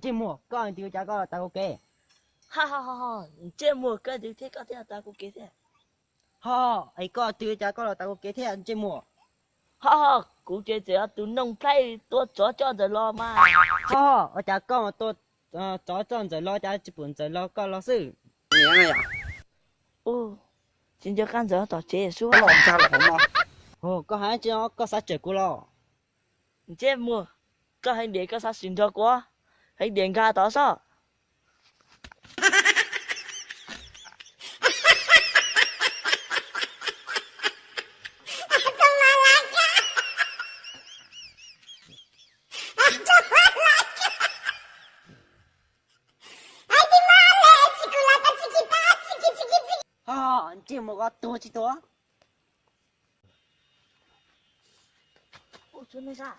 节目讲丢家个大个鸡，哈，这么个就听个听大个给听，好，哎个丢家个大个鸡听节目，哈，估计只要都弄开多做做就了嘛。好，我家讲多早上就攞家一本就攞個老師，娘呀，哦，今朝干着到结束我老家老嘛，哦，個係將個啥結果咯，这么个还连个啥选择过，还连个多少？好，節目個多幾多？我准备啥？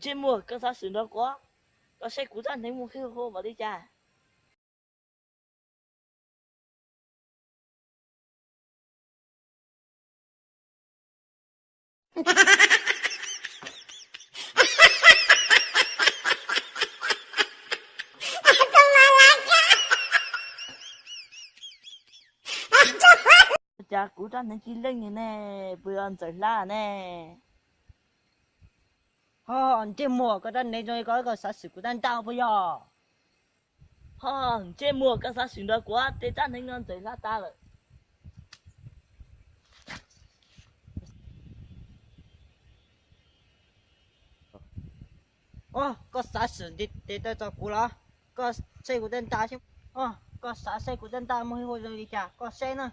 这么个啥选择过？个谁鼓掌听我去好嘛的家？家鼓掌能去扔的呢，不要整烂呢。好，節目個陣你仲要個啥事個陣打不要？哈，这么个啥选择过？这站能让整烂大了。哦，個啥事你得做過啦？個細個陣打先，哦，個啥細個陣打冇去好容易家，個細呢？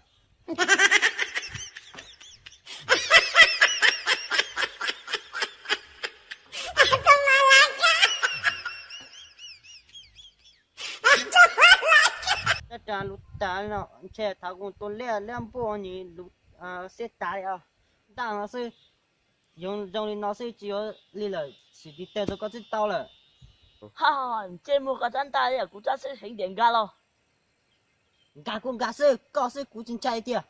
打路打了，且他公多两波你路是打了，打了是用你老师只有你了，是你带着个子到了。哈，这么个站大呀，鼓掌是很点噶咯。家公家是搞是古今在一点。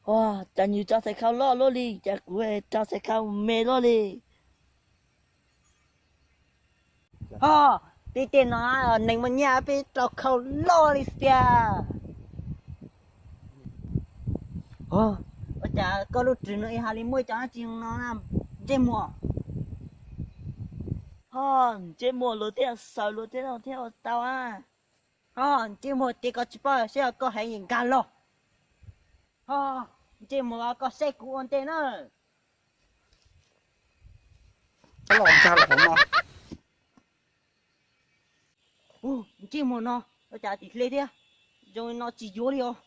哇，真要做食靠攞攞哩，只股係做食靠咩攞哩？哦，你电脑啊，你们家被找口落了些。哦，我家个路只能一下里每张金那节目。哈，这么落啲少落啲落啲到啊！哦，节目这个直播是要个很人干咯。哦，节目啊个谁顾问的呢？我老家老嘛，哦，节目呢，我家地来的，用那几脚了。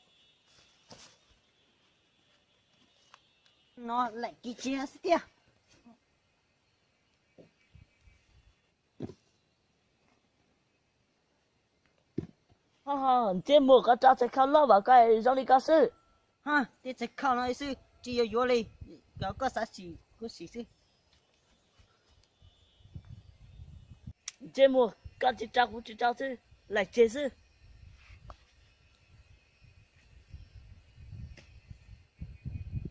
nó lại cái chia sẻ ha,这么个做食靠攞話佢讓你教書， ha thì sẽ không nói sự chỉ có vô đi có啥事có事事这么個只照顧只教書嚟解釋。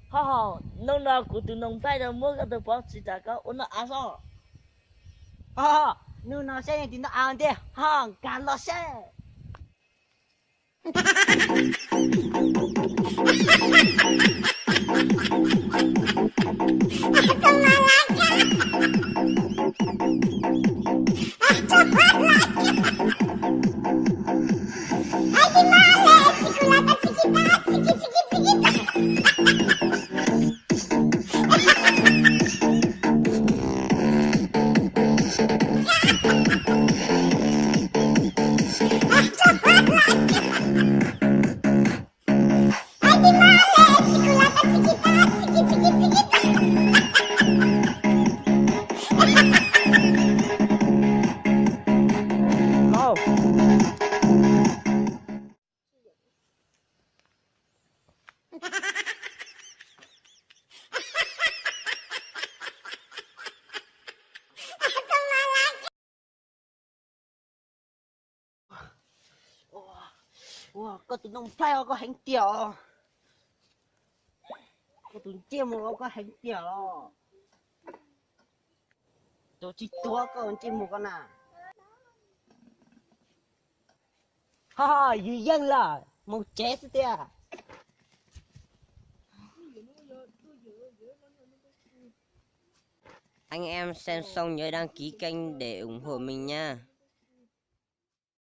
哈，弄到古都弄快的，莫个都保持大个，我那阿嫂。ha nu nó sẽ thì nó ăn đi ha cả lo sẽ Chiquita, nông play có hành tiểu có tụi chim một có hành tiểu tụi chỉ tua có chim một con à ha ha gì dân là một chết thế à Anh em xem xong nhớ đăng ký kênh để ủng hộ mình nha.